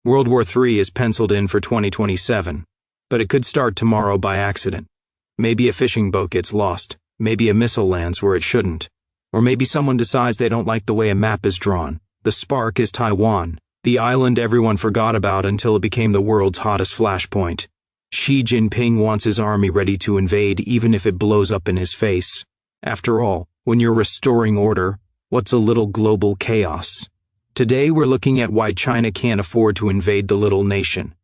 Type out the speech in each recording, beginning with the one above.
World War III is penciled in for 2027, but it could start tomorrow by accident. Maybe a fishing boat gets lost, maybe a missile lands where it shouldn't, or maybe someone decides they don't like the way a map is drawn. The spark is Taiwan, the island everyone forgot about until it became the world's hottest flashpoint. Xi Jinping wants his army ready to invade even if it blows up in his face. After all, when you're restoring order, what's a little global chaos? Today we're looking at why China can't afford to invade the little nation.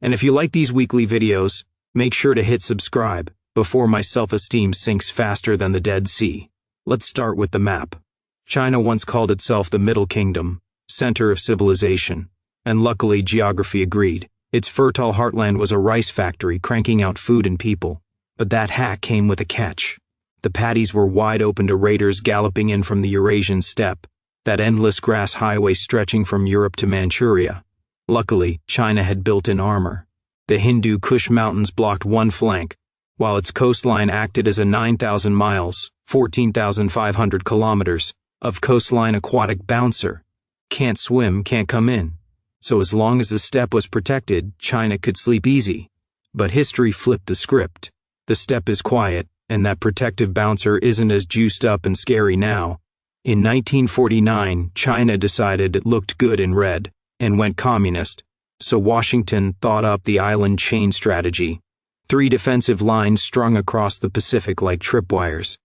And if you like these weekly videos, make sure to hit subscribe before my self-esteem sinks faster than the Dead Sea. Let's start with the map. China once called itself the Middle Kingdom, center of civilization, and luckily geography agreed. Its fertile heartland was a rice factory cranking out food and people. But that hack came with a catch. The paddies were wide open to raiders galloping in from the Eurasian steppe, that endless grass highway stretching from Europe to Manchuria. Luckily, China had built-in armor. The Hindu Kush Mountains blocked one flank, while its coastline acted as a 9,000 miles, 14,500 kilometers, of coastline aquatic bouncer. Can't swim, can't come in. So as long as the steppe was protected, China could sleep easy. But history flipped the script. The steppe is quiet, and that protective bouncer isn't as juiced up and scary now. In 1949, China decided it looked good in red, and went communist, so Washington thought up the island chain strategy. 3 defensive lines strung across the Pacific like tripwires.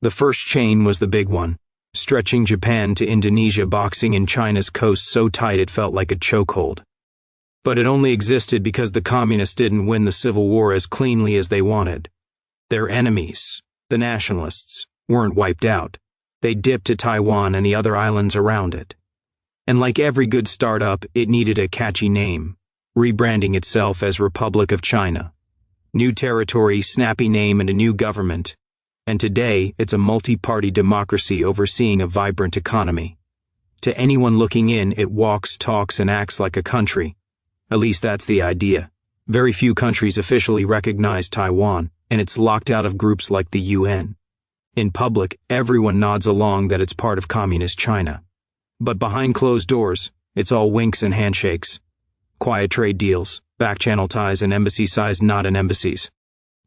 The first chain was the big one, stretching Japan to Indonesia, boxing in China's coast so tight it felt like a chokehold. But it only existed because the communists didn't win the Civil War as cleanly as they wanted. Their enemies, the nationalists, weren't wiped out. They dipped to Taiwan and the other islands around it. And like every good startup, it needed a catchy name, rebranding itself as Republic of China. New territory, snappy name, and a new government. And today, it's a multi-party democracy overseeing a vibrant economy. To anyone looking in, it walks, talks, and acts like a country. At least that's the idea. Very few countries officially recognize Taiwan, and it's locked out of groups like the UN. In public, everyone nods along that it's part of communist China. But behind closed doors, it's all winks and handshakes. Quiet trade deals, back-channel ties, and embassy-sized nod in embassies.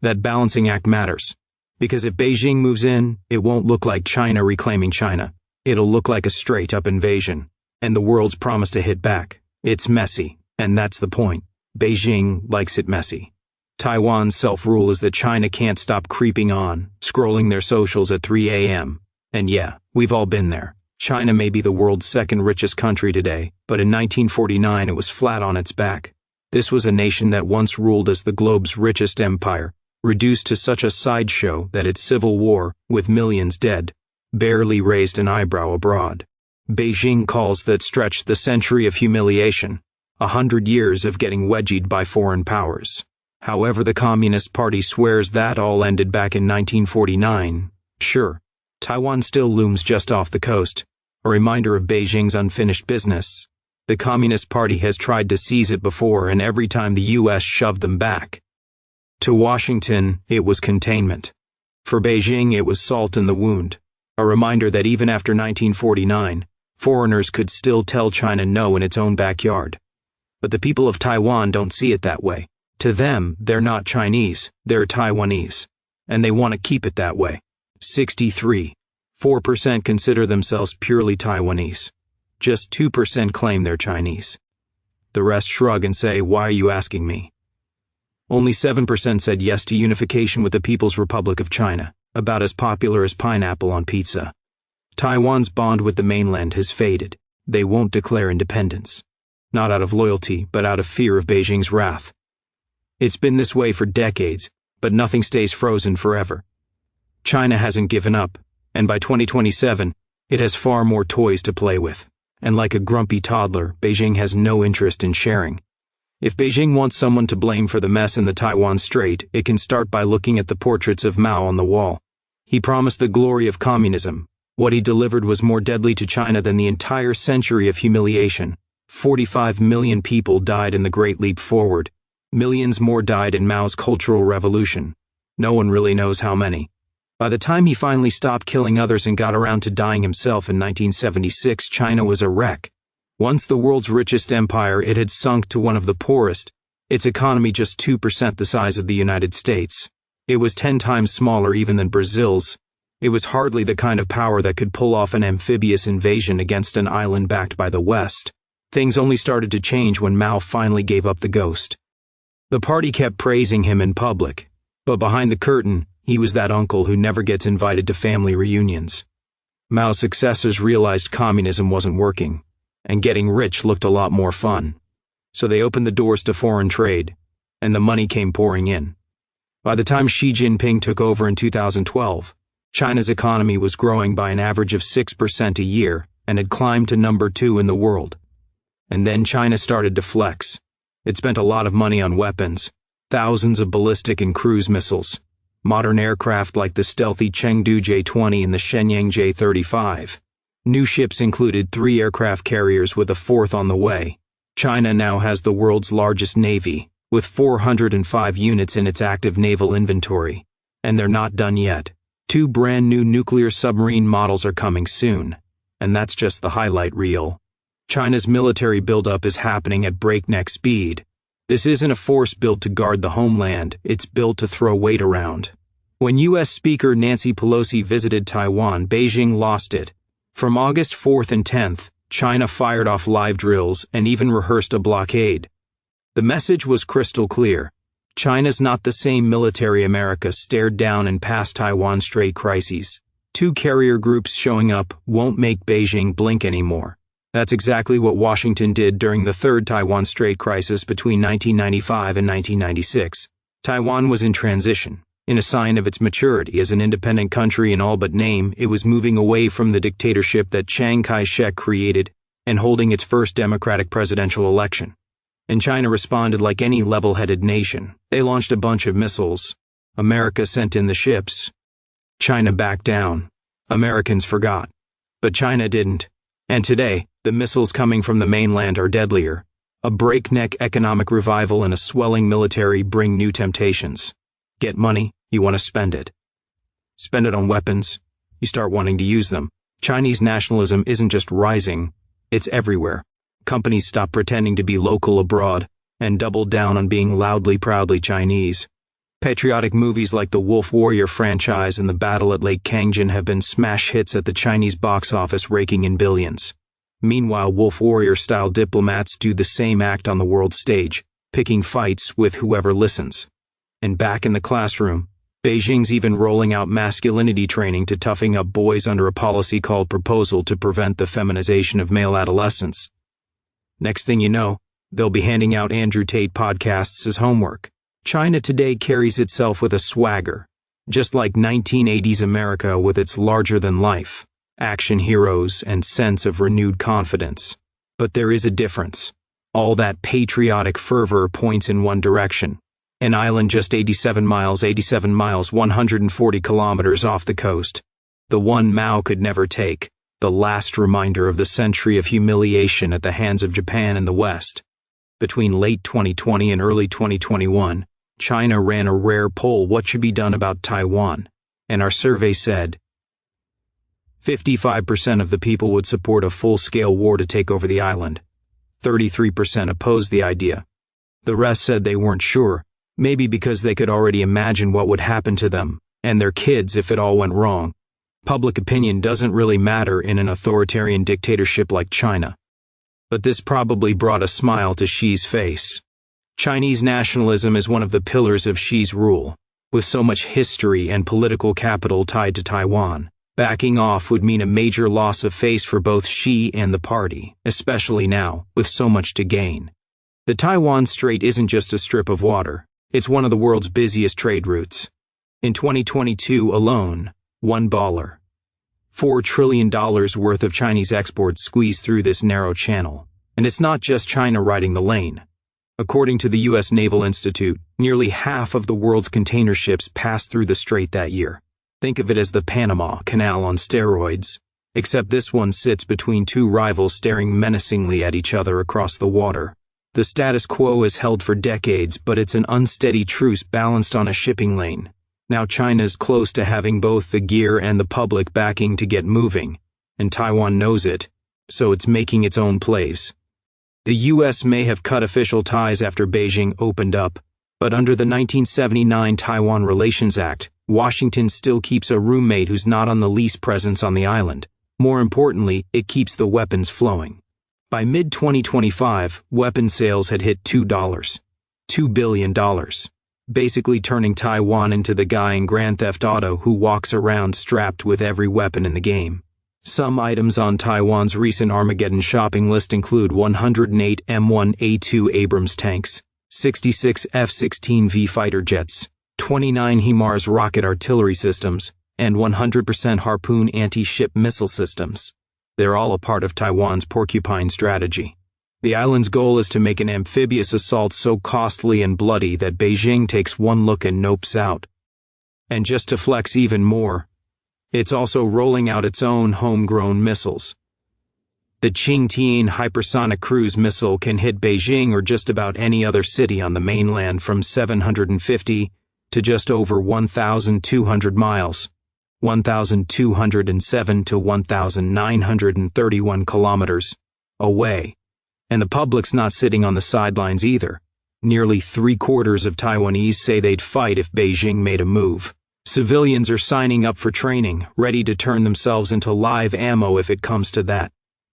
That balancing act matters. Because if Beijing moves in, it won't look like China reclaiming China. It'll look like a straight-up invasion. And the world's promised to hit back. It's messy, and that's the point. Beijing likes it messy. Taiwan's self-rule is that China can't stop creeping on, scrolling their socials at 3 a.m. And yeah, we've all been there. China may be the world's second richest country today, but in 1949 it was flat on its back. This was a nation that once ruled as the globe's richest empire, reduced to such a sideshow that its civil war, with millions dead, barely raised an eyebrow abroad. Beijing calls that stretch the century of humiliation, 100 years of getting wedgied by foreign powers. However, the Communist Party swears that all ended back in 1949. Sure, Taiwan still looms just off the coast, a reminder of Beijing's unfinished business. The Communist Party has tried to seize it before, and every time the U.S. shoved them back. To Washington, it was containment. For Beijing, it was salt in the wound, a reminder that even after 1949, foreigners could still tell China no in its own backyard. But the people of Taiwan don't see it that way. To them, they're not Chinese, they're Taiwanese. And they want to keep it that way. 63.4% consider themselves purely Taiwanese. Just 2% claim they're Chinese. The rest shrug and say, "Why are you asking me?" Only 7% said yes to unification with the People's Republic of China, about as popular as pineapple on pizza. Taiwan's bond with the mainland has faded. They won't declare independence. Not out of loyalty, but out of fear of Beijing's wrath. It's been this way for decades, but nothing stays frozen forever. China hasn't given up, and by 2027, it has far more toys to play with. And like a grumpy toddler, Beijing has no interest in sharing. If Beijing wants someone to blame for the mess in the Taiwan Strait, it can start by looking at the portraits of Mao on the wall. He promised the glory of communism. What he delivered was more deadly to China than the entire century of humiliation. 45 million people died in the Great Leap Forward. Millions more died in Mao's Cultural Revolution. No one really knows how many. By the time he finally stopped killing others and got around to dying himself in 1976, China was a wreck. Once the world's richest empire, it had sunk to one of the poorest, its economy just 2% the size of the United States. It was 10 times smaller even than Brazil's. It was hardly the kind of power that could pull off an amphibious invasion against an island backed by the West. Things only started to change when Mao finally gave up the ghost. The party kept praising him in public, but behind the curtain, he was that uncle who never gets invited to family reunions. Mao's successors realized communism wasn't working, and getting rich looked a lot more fun. So they opened the doors to foreign trade, and the money came pouring in. By the time Xi Jinping took over in 2012, China's economy was growing by an average of 6% a year and had climbed to number 2 in the world. And then China started to flex. It spent a lot of money on weapons, thousands of ballistic and cruise missiles, modern aircraft like the stealthy Chengdu J-20 and the Shenyang J-35. New ships included 3 aircraft carriers with a 4th on the way. China now has the world's largest navy, with 405 units in its active naval inventory. And they're not done yet. 2 brand new nuclear submarine models are coming soon. And that's just the highlight reel. China's military buildup is happening at breakneck speed. This isn't a force built to guard the homeland, it's built to throw weight around. When U.S. Speaker Nancy Pelosi visited Taiwan, Beijing lost it. From August 4th and 10th, China fired off live drills and even rehearsed a blockade. The message was crystal clear. China's not the same military America stared down in past Taiwan Strait crises. 2 carrier groups showing up won't make Beijing blink anymore. That's exactly what Washington did during the 3rd Taiwan Strait crisis between 1995 and 1996. Taiwan was in transition. In a sign of its maturity as an independent country in all but name, it was moving away from the dictatorship that Chiang Kai-shek created and holding its first democratic presidential election. And China responded like any level-headed nation. They launched a bunch of missiles. America sent in the ships. China backed down. Americans forgot. But China didn't. And today, the missiles coming from the mainland are deadlier. A breakneck economic revival and a swelling military bring new temptations. Get money, you want to spend it. Spend it on weapons, you start wanting to use them. Chinese nationalism isn't just rising, it's everywhere. Companies stop pretending to be local abroad and double down on being loudly, proudly Chinese. Patriotic movies like the Wolf Warrior franchise and the Battle at Lake Kangjin have been smash hits at the Chinese box office, raking in billions. Meanwhile, Wolf Warrior-style diplomats do the same act on the world stage, picking fights with whoever listens. And back in the classroom, Beijing's even rolling out masculinity training to toughen up boys under a policy called Proposal to prevent the feminization of male adolescence. Next thing you know, they'll be handing out Andrew Tate podcasts as homework. China today carries itself with a swagger, just like 1980s America with its larger-than-life, action heroes, and sense of renewed confidence. But there is a difference. All that patriotic fervor points in one direction. An island just 87 miles, 140 kilometers off the coast. The one Mao could never take, the last reminder of the century of humiliation at the hands of Japan and the West. Between late 2020 and early 2021, China ran a rare poll, what should be done about Taiwan? And our survey said 55% of the people would support a full-scale war to take over the island. 33% opposed the idea. The rest said they weren't sure, maybe because they could already imagine what would happen to them and their kids if it all went wrong. Public opinion doesn't really matter in an authoritarian dictatorship like China. But this probably brought a smile to Xi's face. Chinese nationalism is one of the pillars of Xi's rule. With so much history and political capital tied to Taiwan, backing off would mean a major loss of face for both Xi and the party, especially now, with so much to gain. The Taiwan Strait isn't just a strip of water, it's one of the world's busiest trade routes. In 2022 alone, $1.4 trillion worth of Chinese exports squeezed through this narrow channel. And it's not just China riding the lane. According to the U.S. Naval Institute, nearly half of the world's container ships passed through the strait that year. Think of it as the Panama Canal on steroids, except this one sits between 2 rivals staring menacingly at each other across the water. The status quo is held for decades, but it's an unsteady truce balanced on a shipping lane. Now China's close to having both the gear and the public backing to get moving, and Taiwan knows it. so it's making its own plays. The U.S. may have cut official ties after Beijing opened up, but under the 1979 Taiwan Relations Act, Washington still keeps a roommate who's not on the lease presence on the island. More importantly, it keeps the weapons flowing. By mid-2025, weapon sales had hit $2 billion, basically turning Taiwan into the guy in Grand Theft Auto who walks around strapped with every weapon in the game. Some items on Taiwan's recent Armageddon shopping list include 108 M1A2 Abrams tanks, 66 F-16V fighter jets, 29 HIMARS rocket artillery systems, and 100% Harpoon anti-ship missile systems. They're all a part of Taiwan's porcupine strategy. The island's goal is to make an amphibious assault so costly and bloody that Beijing takes one look and nopes out. And just to flex even more, it's also rolling out its own homegrown missiles. The Qingtian hypersonic cruise missile can hit Beijing or just about any other city on the mainland from 750 to just over 1,200 miles, 1,207 to 1,931 kilometers away. And the public's not sitting on the sidelines either. Nearly 3/4 of Taiwanese say they'd fight if Beijing made a move. Civilians are signing up for training, ready to turn themselves into live ammo if it comes to that.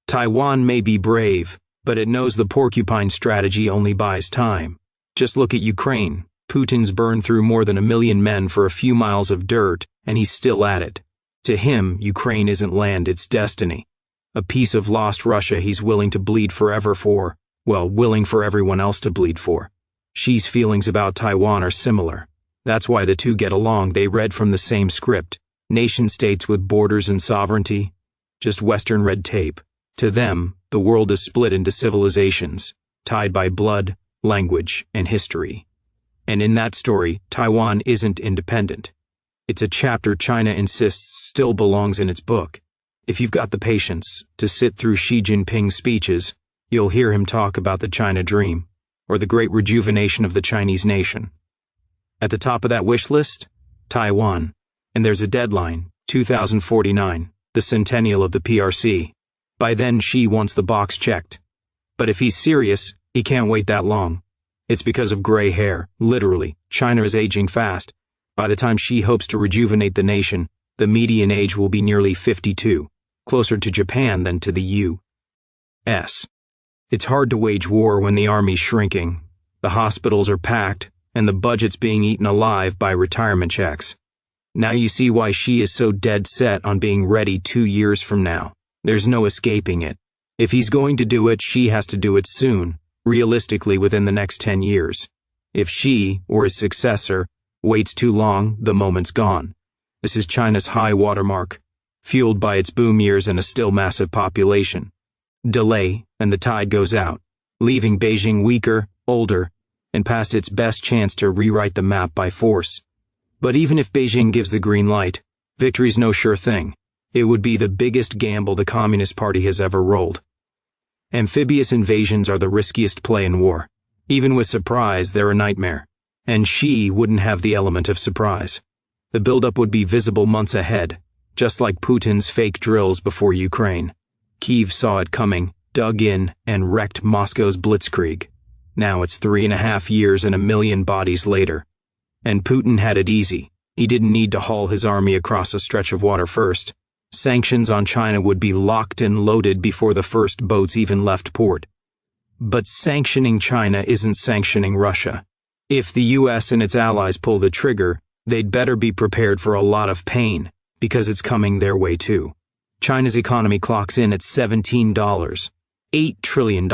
Taiwan may be brave, but it knows the porcupine strategy only buys time. Just look at Ukraine. Putin's burned through more than 1 million men for a few miles of dirt, and he's still at it. To him, Ukraine isn't land, it's destiny. A piece of lost Russia he's willing to bleed forever for, well, willing for everyone else to bleed for. Xi's feelings about Taiwan are similar. That's why the two get along. They read from the same script. Nation-states with borders and sovereignty. Just Western red tape. To them, the world is split into civilizations, tied by blood, language, and history. And in that story, Taiwan isn't independent. It's a chapter China insists still belongs in its book. If you've got the patience to sit through Xi Jinping's speeches, you'll hear him talk about the China dream, or the great rejuvenation of the Chinese nation. At the top of that wish list, Taiwan. And there's a deadline, 2049, the centennial of the PRC. By then, Xi wants the box checked. But if he's serious, he can't wait that long. It's because of gray hair, literally. China is aging fast. By the time Xi hopes to rejuvenate the nation, the median age will be nearly 52, closer to Japan than to the U.S. It's hard to wage war when the army's shrinking, the hospitals are packed, and the budget's being eaten alive by retirement checks. Now you see why Xi is so dead set on being ready 2 years from now. There's no escaping it. If he's going to do it, Xi has to do it soon, realistically within the next 10 years. If Xi, or his successor, waits too long, the moment's gone. This is China's high watermark, fueled by its boom years and a still massive population. Delay, and the tide goes out, leaving Beijing weaker, older, and past its best chance to rewrite the map by force. But even if Beijing gives the green light, victory's no sure thing. It would be the biggest gamble the Communist Party has ever rolled. Amphibious invasions are the riskiest play in war. Even with surprise, they're a nightmare. And Xi wouldn't have the element of surprise. The buildup would be visible months ahead, just like Putin's fake drills before Ukraine. Kyiv saw it coming, dug in, and wrecked Moscow's blitzkrieg. Now it's 3.5 years and 1 million bodies later. And Putin had it easy. He didn't need to haul his army across a stretch of water first. Sanctions on China would be locked and loaded before the first boats even left port. But sanctioning China isn't sanctioning Russia. If the U.S. and its allies pull the trigger, they'd better be prepared for a lot of pain, because it's coming their way too. China's economy clocks in at $17, $8 trillion,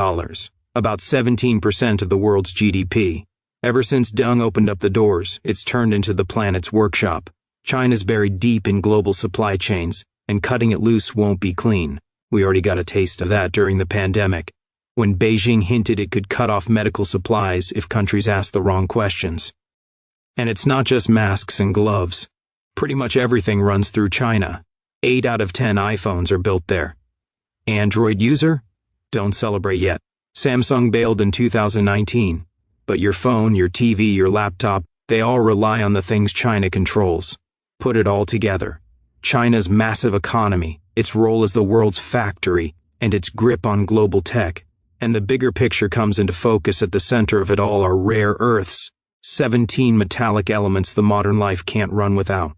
about 17% of the world's GDP. Ever since Deng opened up the doors, it's turned into the planet's workshop. China's buried deep in global supply chains, and cutting it loose won't be clean. We already got a taste of that during the pandemic, when Beijing hinted it could cut off medical supplies if countries asked the wrong questions. And it's not just masks and gloves. Pretty much everything runs through China. 8 out of 10 iPhones are built there. Android user? Don't celebrate yet. Samsung bailed in 2019. But your phone, your TV, your laptop, they all rely on the things China controls. Put it all together. China's massive economy, its role as the world's factory, and its grip on global tech. And the bigger picture comes into focus. At the center of it all are rare earths, 17 metallic elements the modern life can't run without.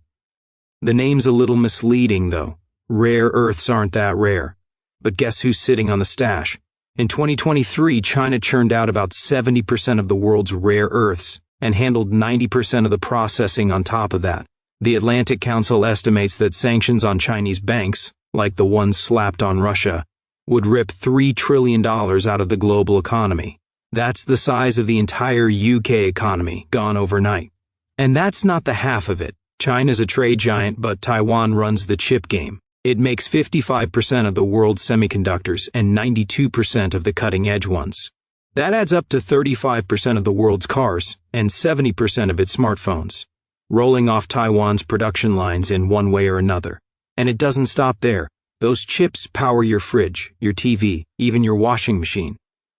The name's a little misleading, though. Rare earths aren't that rare. But guess who's sitting on the stash? In 2023, China churned out about 70% of the world's rare earths and handled 90% of the processing on top of that. The Atlantic Council estimates that sanctions on Chinese banks, like the ones slapped on Russia, would rip $3 trillion out of the global economy. That's the size of the entire UK economy, gone overnight. And that's not the half of it. China's a trade giant, but Taiwan runs the chip game. It makes 55% of the world's semiconductors and 92% of the cutting-edge ones. That adds up to 35% of the world's cars and 70% of its smartphones, rolling off Taiwan's production lines in one way or another. And it doesn't stop there. Those chips power your fridge, your TV, even your washing machine.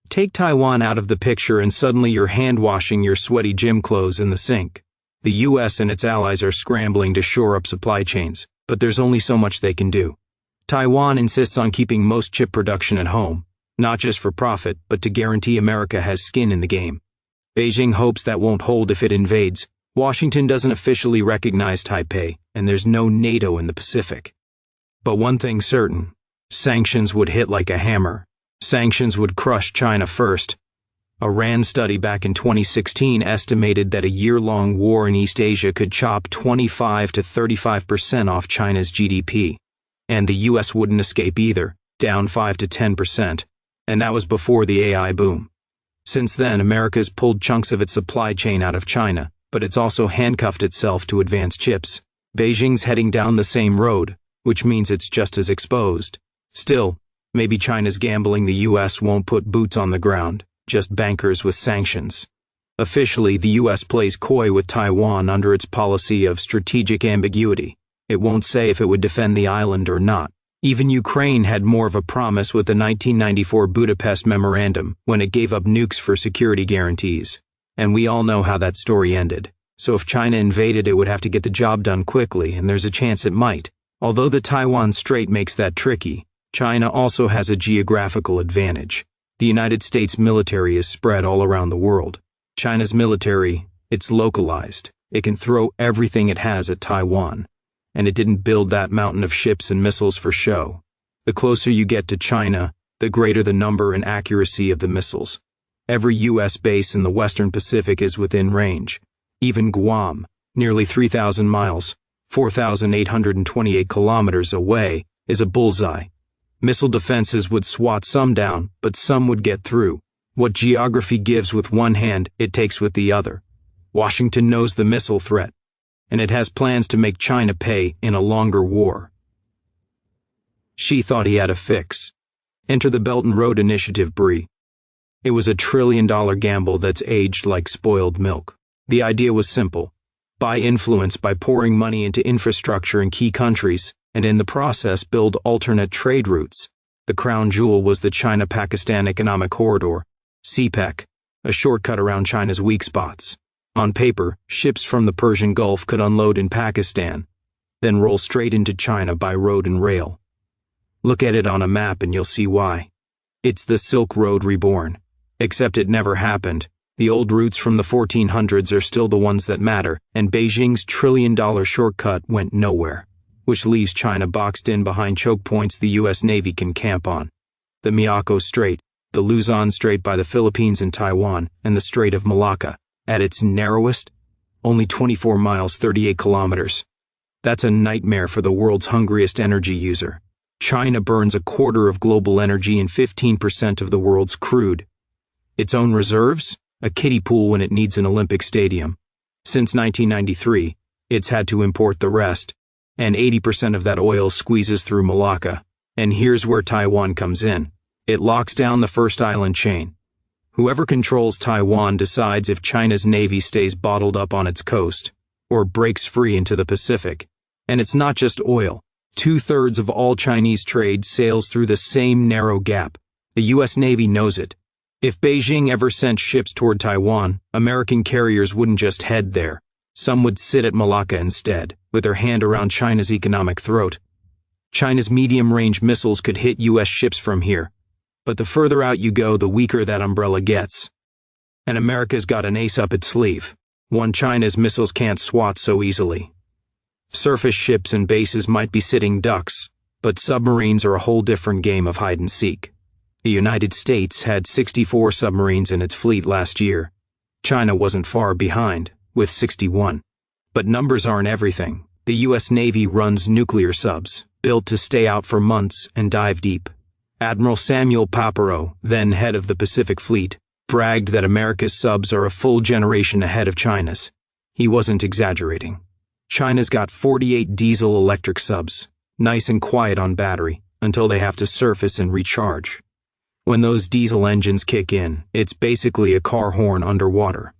Take Taiwan out of the picture and suddenly you're hand-washing your sweaty gym clothes in the sink. The US and its allies are scrambling to shore up supply chains, but there's only so much they can do. Taiwan insists on keeping most chip production at home, not just for profit, but to guarantee America has skin in the game. Beijing hopes that won't hold if it invades. Washington doesn't officially recognize Taipei, and there's no NATO in the Pacific. But one thing's certain, sanctions would hit like a hammer. Sanctions would crush China first. A RAND study back in 2016 estimated that a year-long war in East Asia could chop 25 to 35% off China's GDP. And the US wouldn't escape either, down 5 to 10%. And that was before the AI boom. Since then, America's pulled chunks of its supply chain out of China, but it's also handcuffed itself to advanced chips. Beijing's heading down the same road, which means it's just as exposed. Still, maybe China's gambling the US won't put boots on the ground, just bankers with sanctions. Officially, the US plays coy with Taiwan under its policy of strategic ambiguity. It won't say if it would defend the island or not. Even Ukraine had more of a promise with the 1994 Budapest Memorandum when it gave up nukes for security guarantees. And we all know how that story ended. So if China invaded, it would have to get the job done quickly, and there's a chance it might. Although the Taiwan Strait makes that tricky, China also has a geographical advantage. The United States military is spread all around the world. China's military, it's localized. It can throw everything it has at Taiwan. And it didn't build that mountain of ships and missiles for show. The closer you get to China, the greater the number and accuracy of the missiles. Every U.S. base in the Western Pacific is within range. Even Guam, nearly 3,000 miles, 4,828 kilometers away, is a bullseye. Missile defenses would swat some down, but some would get through. What geography gives with one hand, it takes with the other. Washington knows the missile threat, and it has plans to make China pay in a longer war. Xi thought he had a fix. Enter the Belt and Road Initiative, Brie. It was a $1 trillion gamble that's aged like spoiled milk. The idea was simple. Buy influence by pouring money into infrastructure in key countries, and in the process build alternate trade routes. The crown jewel was the China-Pakistan Economic Corridor, CPEC, a shortcut around China's weak spots. On paper, ships from the Persian Gulf could unload in Pakistan, then roll straight into China by road and rail. Look at it on a map and you'll see why. It's the Silk Road reborn. Except it never happened. The old routes from the 1400s are still the ones that matter, and Beijing's $1 trillion shortcut went nowhere, which leaves China boxed in behind choke points the U.S. Navy can camp on. The Miyako Strait, the Luzon Strait by the Philippines and Taiwan, and the Strait of Malacca. At its narrowest, only 24 miles, 38 kilometers. That's a nightmare for the world's hungriest energy user. China burns a quarter of global energy and 15% of the world's crude. Its own reserves? A kiddie pool when it needs an Olympic stadium. Since 1993, it's had to import the rest, and 80% of that oil squeezes through Malacca. And here's where Taiwan comes in. It locks down the first island chain. Whoever controls Taiwan decides if China's navy stays bottled up on its coast, or breaks free into the Pacific. And it's not just oil. 2/3 of all Chinese trade sails through the same narrow gap. The U.S. Navy knows it. If Beijing ever sent ships toward Taiwan, American carriers wouldn't just head there. Some would sit at Malacca instead, with their hand around China's economic throat. China's medium-range missiles could hit U.S. ships from here, but the further out you go, the weaker that umbrella gets. And America's got an ace up its sleeve, one China's missiles can't swat so easily. Surface ships and bases might be sitting ducks, but submarines are a whole different game of hide-and-seek. The United States had 64 submarines in its fleet last year. China wasn't far behind, with 61. But numbers aren't everything. The U.S. Navy runs nuclear subs, built to stay out for months and dive deep. Admiral Samuel Papero, then head of the Pacific Fleet, bragged that America's subs are a full generation ahead of China's. He wasn't exaggerating. China's got 48 diesel-electric subs, nice and quiet on battery, until they have to surface and recharge. When those diesel engines kick in, it's basically a car horn underwater.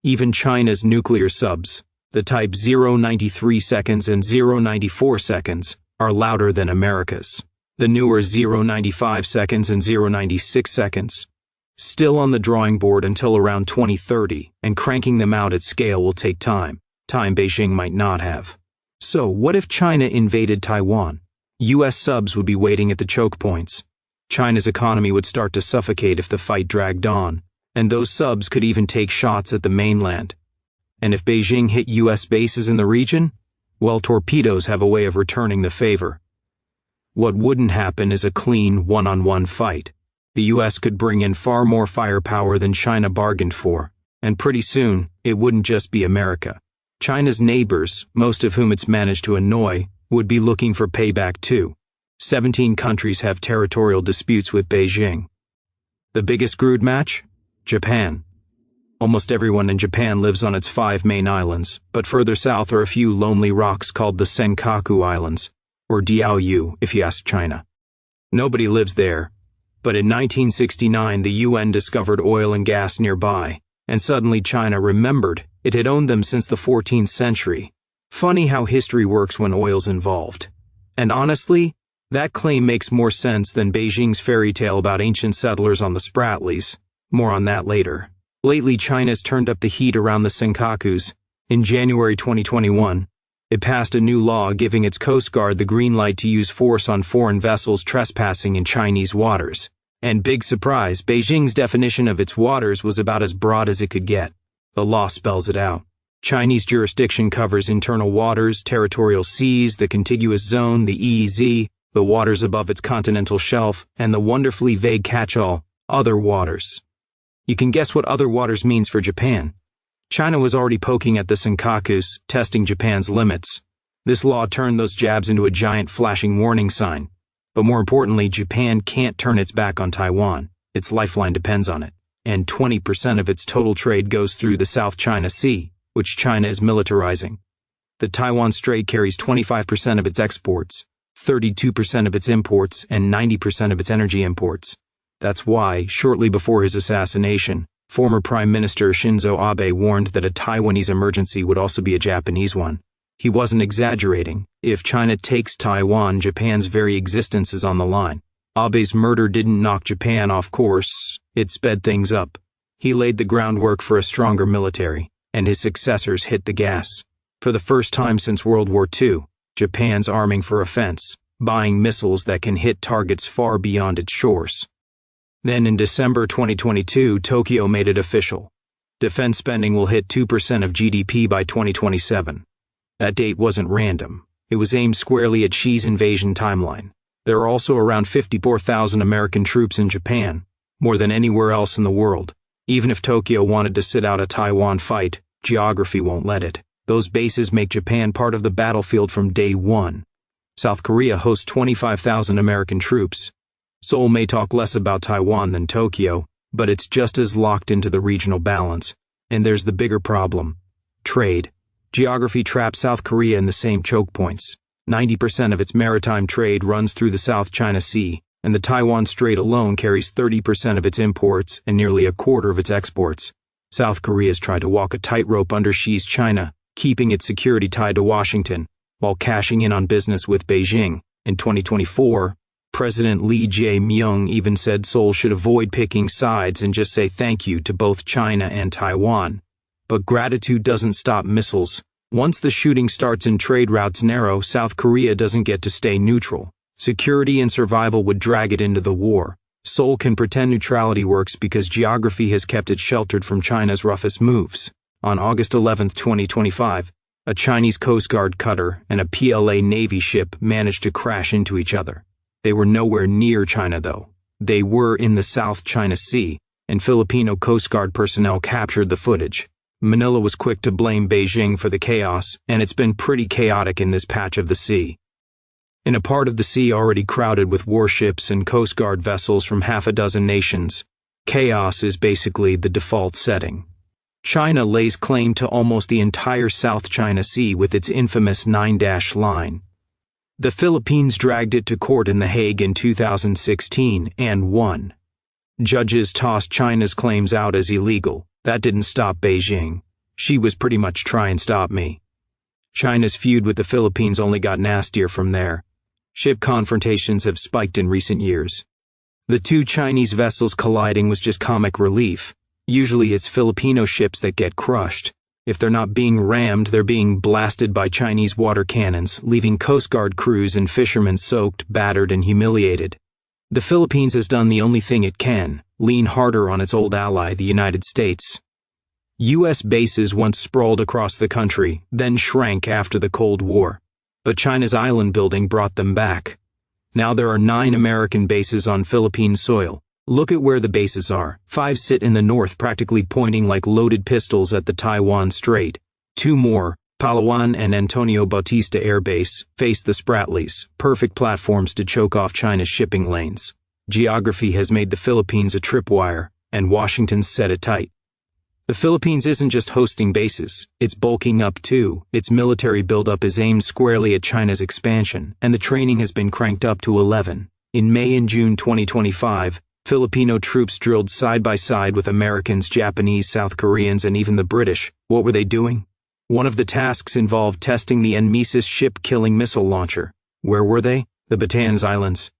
Even China's nuclear subs, the type 0.93 seconds and 0.94 seconds, are louder than America's. The newer 0.95 seconds and 0.96 seconds, still on the drawing board until around 2030, and cranking them out at scale will take time Beijing might not have. So, what if China invaded Taiwan? U.S. subs would be waiting at the choke points. China's economy would start to suffocate if the fight dragged on, and those subs could even take shots at the mainland. And if Beijing hit U.S. bases in the region, well, torpedoes have a way of returning the favor. What wouldn't happen is a clean one-on-one fight. The U.S. could bring in far more firepower than China bargained for, and pretty soon, it wouldn't just be America. China's neighbors, most of whom it's managed to annoy, would be looking for payback too. 17 countries have territorial disputes with Beijing. The biggest crude match? Japan. Almost everyone in Japan lives on its 5 main islands, but further south are a few lonely rocks called the Senkaku Islands, or Diaoyu if you ask China. Nobody lives there, but in 1969 the UN discovered oil and gas nearby, and suddenly China remembered it had owned them since the 14th century. Funny how history works when oil's involved. And honestly, that claim makes more sense than Beijing's fairy tale about ancient settlers on the Spratlys. More on that later. Lately, China's turned up the heat around the Senkakus. In January 2021, it passed a new law giving its Coast Guard the green light to use force on foreign vessels trespassing in Chinese waters. And big surprise, Beijing's definition of its waters was about as broad as it could get. The law spells it out. Chinese jurisdiction covers internal waters, territorial seas, the contiguous zone, the EEZ, the waters above its continental shelf, and the wonderfully vague catch-all, other waters. You can guess what other waters means for Japan. China was already poking at the Senkakus, testing Japan's limits. This law turned those jabs into a giant flashing warning sign. But more importantly, Japan can't turn its back on Taiwan. Its lifeline depends on it. And 20% of its total trade goes through the South China Sea, which China is militarizing. The Taiwan Strait carries 25% of its exports, 32% of its imports, and 90% of its energy imports. That's why, shortly before his assassination, former Prime Minister Shinzo Abe warned that a Taiwanese emergency would also be a Japanese one. He wasn't exaggerating. If China takes Taiwan, Japan's very existence is on the line. Abe's murder didn't knock Japan off course, it sped things up. He laid the groundwork for a stronger military, and his successors hit the gas. For the first time since World War II, Japan's arming for offense, buying missiles that can hit targets far beyond its shores. Then in December 2022, Tokyo made it official. Defense spending will hit 2% of GDP by 2027. That date wasn't random. It was aimed squarely at Xi's invasion timeline. There are also around 54,000 American troops in Japan, more than anywhere else in the world. Even if Tokyo wanted to sit out a Taiwan fight, geography won't let it. Those bases make Japan part of the battlefield from day one. South Korea hosts 25,000 American troops. Seoul may talk less about Taiwan than Tokyo, but it's just as locked into the regional balance. And there's the bigger problem: trade. Geography traps South Korea in the same choke points. 90% of its maritime trade runs through the South China Sea, and the Taiwan Strait alone carries 30% of its imports and nearly a quarter of its exports. South Korea's tried to walk a tightrope under Xi's China, keeping its security tied to Washington, while cashing in on business with Beijing. In 2024, President Lee Jae-myung even said Seoul should avoid picking sides and just say thank you to both China and Taiwan. But gratitude doesn't stop missiles. Once the shooting starts and trade routes narrow, South Korea doesn't get to stay neutral. Security and survival would drag it into the war. Seoul can pretend neutrality works because geography has kept it sheltered from China's roughest moves. On August 11, 2025, a Chinese Coast Guard cutter and a PLA Navy ship managed to crash into each other. They were nowhere near China, though. They were in the South China Sea, and Filipino Coast Guard personnel captured the footage. Manila was quick to blame Beijing for the chaos, and it's been pretty chaotic in this patch of the sea. In a part of the sea already crowded with warships and Coast Guard vessels from half a dozen nations, chaos is basically the default setting. China lays claim to almost the entire South China Sea with its infamous 9-dash line. The Philippines dragged it to court in The Hague in 2016 and won. Judges tossed China's claims out as illegal. That didn't stop Beijing. She was pretty much try and stop me. China's feud with the Philippines only got nastier from there. Ship confrontations have spiked in recent years. The two Chinese vessels colliding was just comic relief. Usually it's Filipino ships that get crushed. If they're not being rammed, they're being blasted by Chinese water cannons, leaving Coast Guard crews and fishermen soaked, battered, and humiliated. The Philippines has done the only thing it can, lean harder on its old ally, the United States. U.S. bases once sprawled across the country, then shrank after the Cold War. But China's island building brought them back. Now there are 9 American bases on Philippine soil. Look at where the bases are. 5 sit in the north, practically pointing like loaded pistols at the Taiwan Strait. 2 more, Palawan and Antonio Bautista Air Base, face the Spratlys, perfect platforms to choke off China's shipping lanes. Geography has made the Philippines a tripwire, and Washington's set it tight. The Philippines isn't just hosting bases, it's bulking up too. Its military buildup is aimed squarely at China's expansion, and the training has been cranked up to 11. In May and June 2025, Filipino troops drilled side by side with Americans, Japanese, South Koreans, and even the British. What were they doing? One of the tasks involved testing the NMESIS ship-killing missile launcher. Where were they? The Batanes Islands.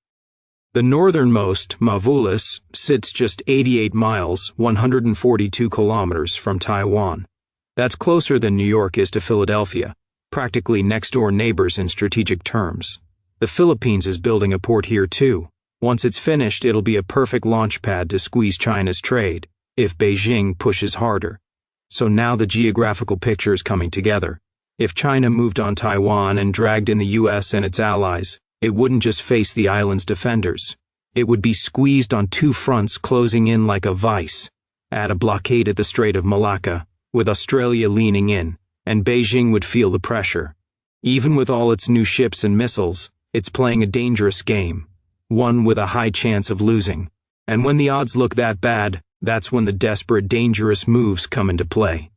The northernmost, Mavulis, sits just 88 miles, 142 kilometers from Taiwan. That's closer than New York is to Philadelphia, practically next-door neighbors in strategic terms. The Philippines is building a port here too. Once it's finished, it'll be a perfect launch pad to squeeze China's trade, if Beijing pushes harder. So now the geographical picture is coming together. If China moved on Taiwan and dragged in the US and its allies, it wouldn't just face the island's defenders. It would be squeezed on 2 fronts, closing in like a vice. Add a blockade at the Strait of Malacca, with Australia leaning in, and Beijing would feel the pressure. Even with all its new ships and missiles, it's playing a dangerous game, one with a high chance of losing. And when the odds look that bad, that's when the desperate, dangerous moves come into play.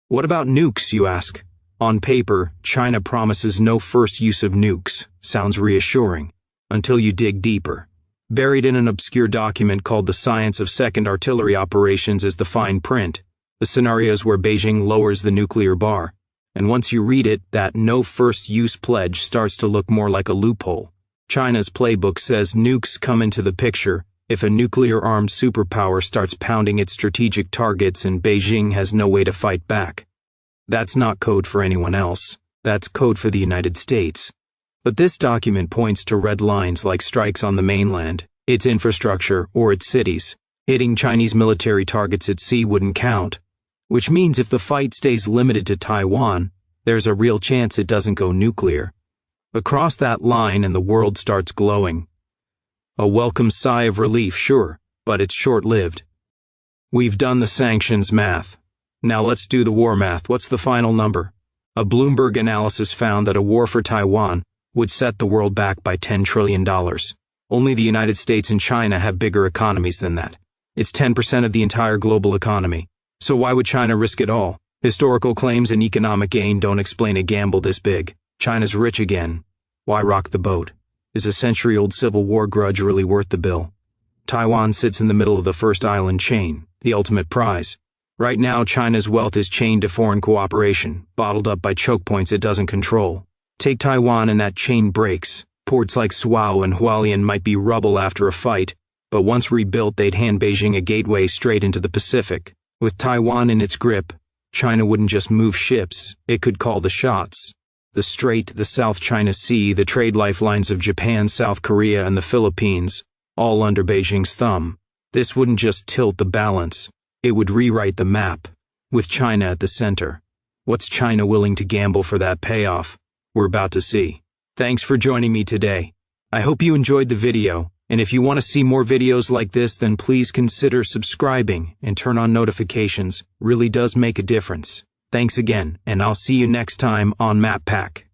What about nukes, you ask? On paper, China promises no first use of nukes. Sounds reassuring, until you dig deeper. Buried in an obscure document called The Science of Second Artillery Operations is the fine print, the scenarios where Beijing lowers the nuclear bar. And once you read it, that no first use pledge starts to look more like a loophole. China's playbook says nukes come into the picture if a nuclear-armed superpower starts pounding its strategic targets and Beijing has no way to fight back. That's not code for anyone else. That's code for the United States. But this document points to red lines like strikes on the mainland, its infrastructure, or its cities. Hitting Chinese military targets at sea wouldn't count, which means if the fight stays limited to Taiwan, there's a real chance it doesn't go nuclear. But cross that line and the world starts glowing. A welcome sigh of relief, sure, but it's short-lived. We've done the sanctions math. Now let's do the war math. What's the final number? A Bloomberg analysis found that a war for Taiwan would set the world back by $10 trillion. Only the United States and China have bigger economies than that. It's 10% of the entire global economy. So why would China risk it all? Historical claims and economic gain don't explain a gamble this big. China's rich again. Why rock the boat? Is a century-old civil war grudge really worth the bill? Taiwan sits in the middle of the first island chain, the ultimate prize. Right now, China's wealth is chained to foreign cooperation, bottled up by choke points it doesn't control. Take Taiwan and that chain breaks. Ports like Suao and Hualien might be rubble after a fight, but once rebuilt they'd hand Beijing a gateway straight into the Pacific. With Taiwan in its grip, China wouldn't just move ships, it could call the shots. The Strait, the South China Sea, the trade lifelines of Japan, South Korea, and the Philippines, all under Beijing's thumb. This wouldn't just tilt the balance, it would rewrite the map, with China at the center. What's China willing to gamble for that payoff? We're about to see. Thanks for joining me today. I hope you enjoyed the video, and if you want to see more videos like this, then please consider subscribing and turn on notifications. Really does make a difference. Thanks again, and I'll see you next time on Map Pack.